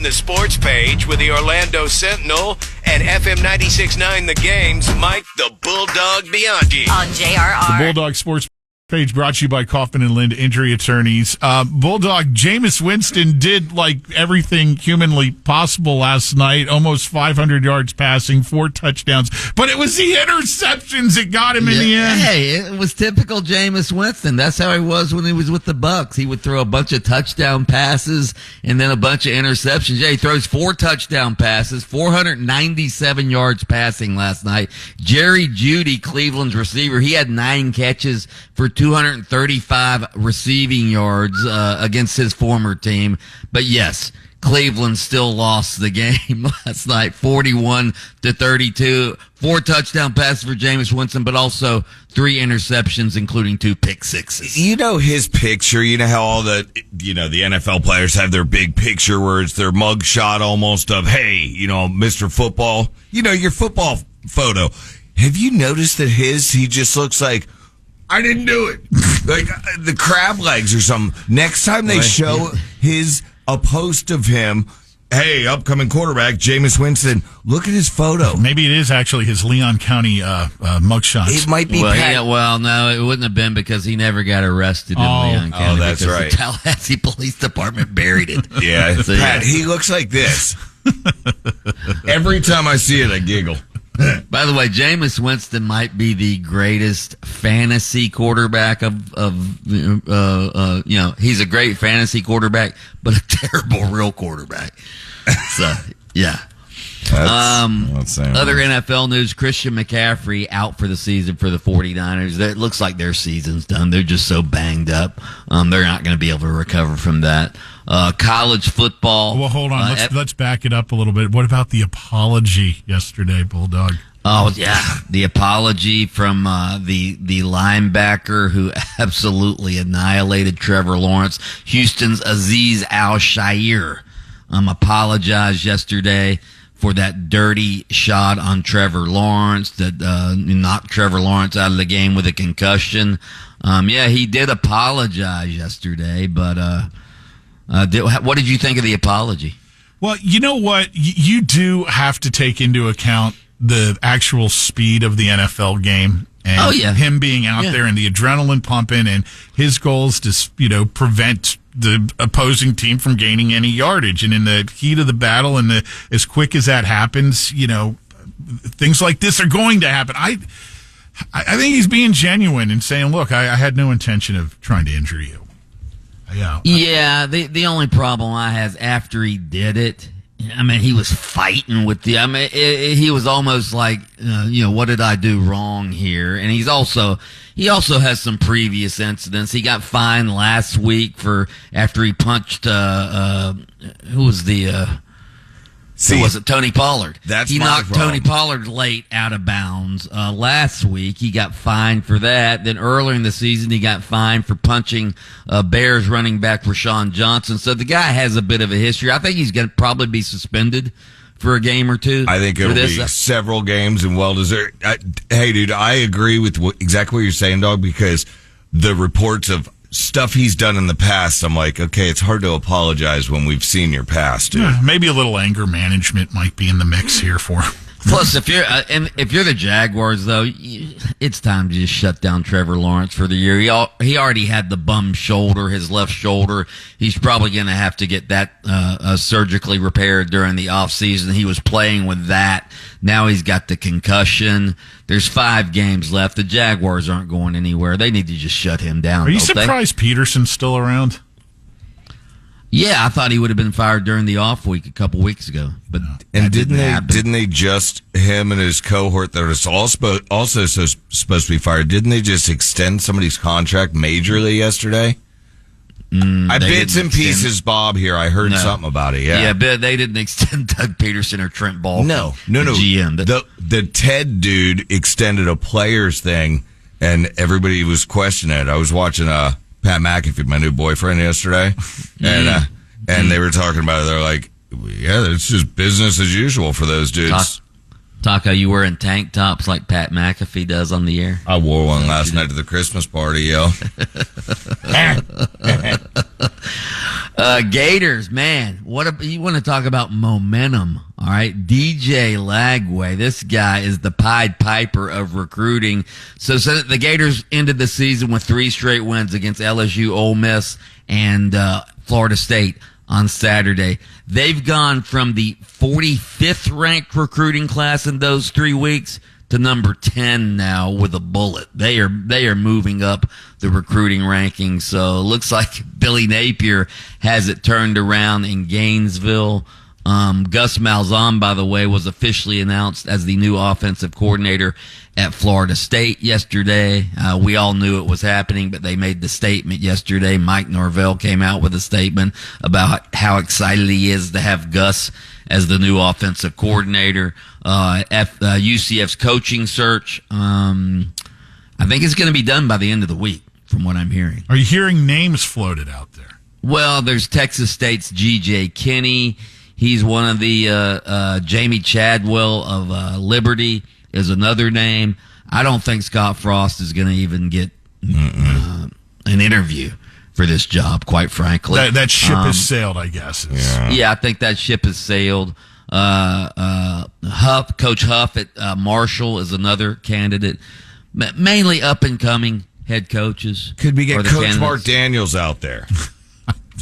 the sports page with the Orlando Sentinel and FM 96.9 The Game's Mike the Bulldog Bianchi. On JRR. The Bulldog Sports page brought to you by Kaufman and Lind Injury Attorneys. Bulldog, Jameis Winston did like everything humanly possible last night. Almost 500 yards passing, 4 touchdowns. But it was the interceptions that got him in the end. Hey, it was typical Jameis Winston. That's how he was when he was with the Bucs. He would throw a bunch of touchdown passes and then a bunch of interceptions. Yeah, he throws 4 touchdown passes, 497 yards passing last night. Jerry Jeudy, Cleveland's receiver, he had 9 catches for 235 receiving yards against his former team. But yes, Cleveland still lost the game last night, 41-32. 4 touchdown passes for Jameis Winston, but also 3 interceptions, including 2 pick sixes. You know his picture. You know how all the NFL players have their big picture where it's their mug shot almost of, hey, Mr. Football. Your football photo. Have you noticed that he just looks like, I didn't do it. Like the crab legs or something. Next time they show a post of him, hey, upcoming quarterback, Jameis Winston, look at his photo. Maybe it is actually his Leon County mugshot. It might be no, it wouldn't have been because he never got arrested in Leon County. Oh, that's right. The Tallahassee Police Department buried it. Yeah, so, Pat, he looks like this. Every time I see it, I giggle. By the way, Jameis Winston might be the greatest fantasy quarterback he's a great fantasy quarterback, but a terrible real quarterback. So, yeah. Other NFL news, Christian McCaffrey out for the season for the 49ers. It looks like their season's done. They're just so banged up. They're not going to be able to recover from that. College football. Well, hold on. Let's back it up a little bit. What about the apology yesterday, Bulldog? Oh, yeah. The apology from the linebacker who absolutely annihilated Trevor Lawrence. Houston's Azeez Al-Shaair apologized yesterday for that dirty shot on Trevor Lawrence that knocked Trevor Lawrence out of the game with a concussion. He did apologize yesterday, but what did you think of the apology? Well, you know what? You do have to take into account the actual speed of the NFL game. And him being out there and the adrenaline pumping and his goals to, prevent the opposing team from gaining any yardage. And in the heat of the battle and as quick as that happens, things like this are going to happen. I think he's being genuine and saying, look, I had no intention of trying to injure you. Yeah. The only problem I have after he did it, he was fighting with he was almost like, what did I do wrong here? And he also has some previous incidents. He got fined last week after he punched, who was it? Tony Pollard. He knocked Tony Pollard late out of bounds last week. He got fined for that. Then earlier in the season, he got fined for punching Bears running back Rashawn Johnson. So the guy has a bit of a history. I think he's going to probably be suspended for a game or two. I think it'll be several games and well-deserved. Hey, dude, I agree with exactly what you're saying, dog, because the reports of stuff he's done in the past, I'm like, okay, it's hard to apologize when we've seen your past, dude. Maybe a little anger management might be in the mix here for him. Plus, if you're the Jaguars, though, it's time to just shut down Trevor Lawrence for the year. He already had the bum shoulder, his left shoulder. He's probably going to have to get that surgically repaired during the offseason. He was playing with that. Now he's got the concussion. There's 5 games left. The Jaguars aren't going anywhere. They need to just shut him down. Are you surprised Peterson's still around? Yeah, I thought he would have been fired during the off week a couple weeks ago, but didn't they just him and his cohort that was also supposed to be fired? Didn't they just extend somebody's contract majorly yesterday? Bits and pieces, Bob. Here, I heard something about it. Yeah, but they didn't extend Doug Peterson or Trent Ball. No. GM. The Ted dude extended a players thing, and everybody was questioning it. I was watching Pat McAfee, my new boyfriend, yesterday, and they were talking about it. They're like, yeah, it's just business as usual for those dudes. Taco, you wearing tank tops like Pat McAfee does on the air? I wore one last night to the Christmas party, yo. Gators, man, you want to talk about momentum? All right, DJ Lagway, this guy is the Pied Piper of recruiting. So the Gators ended the season with 3 straight wins against LSU, Ole Miss, and Florida State on Saturday. They've gone from the 45th ranked recruiting class in those 3 weeks to number 10 now with a bullet. They are moving up the recruiting rankings. So it looks like Billy Napier has it turned around in Gainesville. Gus Malzahn, by the way, was officially announced as the new offensive coordinator at Florida State yesterday. We all knew it was happening, but they made the statement yesterday. Mike Norvell came out with a statement about how excited he is to have Gus as the new offensive coordinator. UCF's coaching search, I think it's going to be done by the end of the week, from what I'm hearing. Are you hearing names floated out there? Well, there's Texas State's G.J. Kinney. He's one of the Jamie Chadwell of Liberty is another name. I don't think Scott Frost is going to even get an interview for this job, quite frankly. That ship has sailed, I guess. Yeah, I think that ship has sailed. Coach Huff at Marshall is another candidate. Mainly up-and-coming head coaches. Could we get Coach candidates. Mark Daniels out there?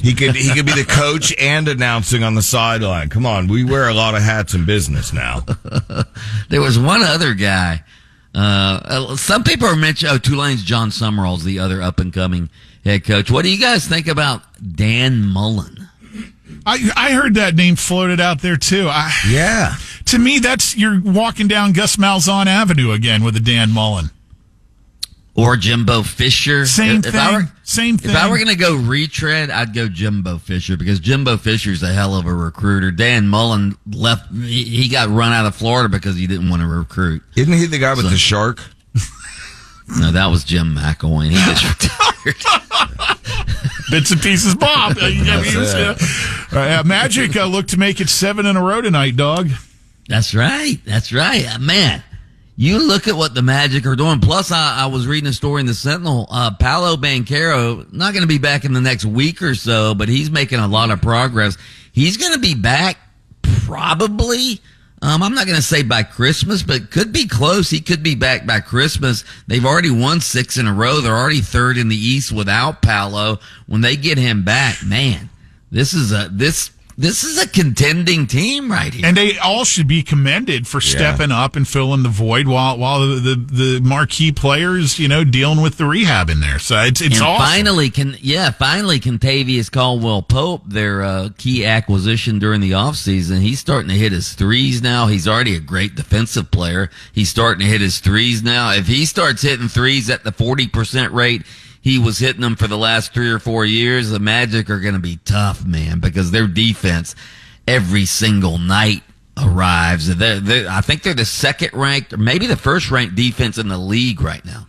He could be the coach and announcing on the sideline. Come on, we wear a lot of hats in business now. There was one other guy. Some people are mentioning, Tulane's John Summerall's the other up-and-coming head coach. What do you guys think about Dan Mullen? I heard that name floated out there, too. Yeah. To me, you're walking down Gus Malzahn Avenue again with a Dan Mullen. Or Jimbo Fisher. Same thing. If I were going to go retread, I'd go Jimbo Fisher because Jimbo Fisher's a hell of a recruiter. Dan Mullen left. He got run out of Florida because he didn't want to recruit. Isn't he the guy with the shark? No, that was Jim McElwain. He just retired. Bits and pieces, Bob. Magic looked to make it 7 in a row tonight, dog. That's right. Man. You look at what the Magic are doing. Plus, I was reading a story in the Sentinel. Paolo Banchero, not going to be back in the next week or so, but he's making a lot of progress. He's going to be back probably. I'm not going to say by Christmas, but could be close. He could be back by Christmas. They've already won 6 in a row. They're already 3rd in the East without Paolo. When they get him back, man, this is a contending team right here. And they all should be commended for stepping up and filling the void while the marquee players, dealing with the rehab in there. So it's awesome. Finally, Contavious Caldwell-Pope, their key acquisition during the offseason, he's starting to hit his threes now. He's already a great defensive player. He's starting to hit his threes now. If he starts hitting threes at the 40% rate he was hitting them for the last 3 or 4 years, the Magic are going to be tough, man, because their defense every single night arrives. I think they're the 2nd ranked, or maybe the 1st ranked defense in the league right now.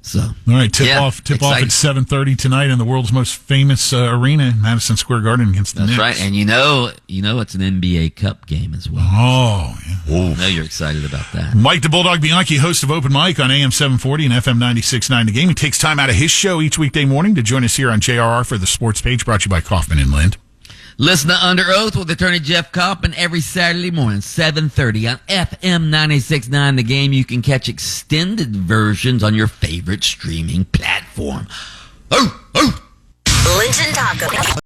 So, all right, tip off at 7:30 tonight in the world's most famous arena, Madison Square Garden against the Knicks. That's right, and it's an NBA Cup game as well. Oh, yeah. I know you're excited about that. Mike the Bulldog Bianchi, host of Open Mic on AM 740 and FM 96.9 The Game. He takes time out of his show each weekday morning to join us here on JRR for the Sports Page, brought to you by Kaufman and Lind. Listen to Under Oath with attorney Jeff Kaufman every Saturday morning, 7:30 on FM 96.9 The Game. You can catch extended versions on your favorite streaming platform. Linton Taco.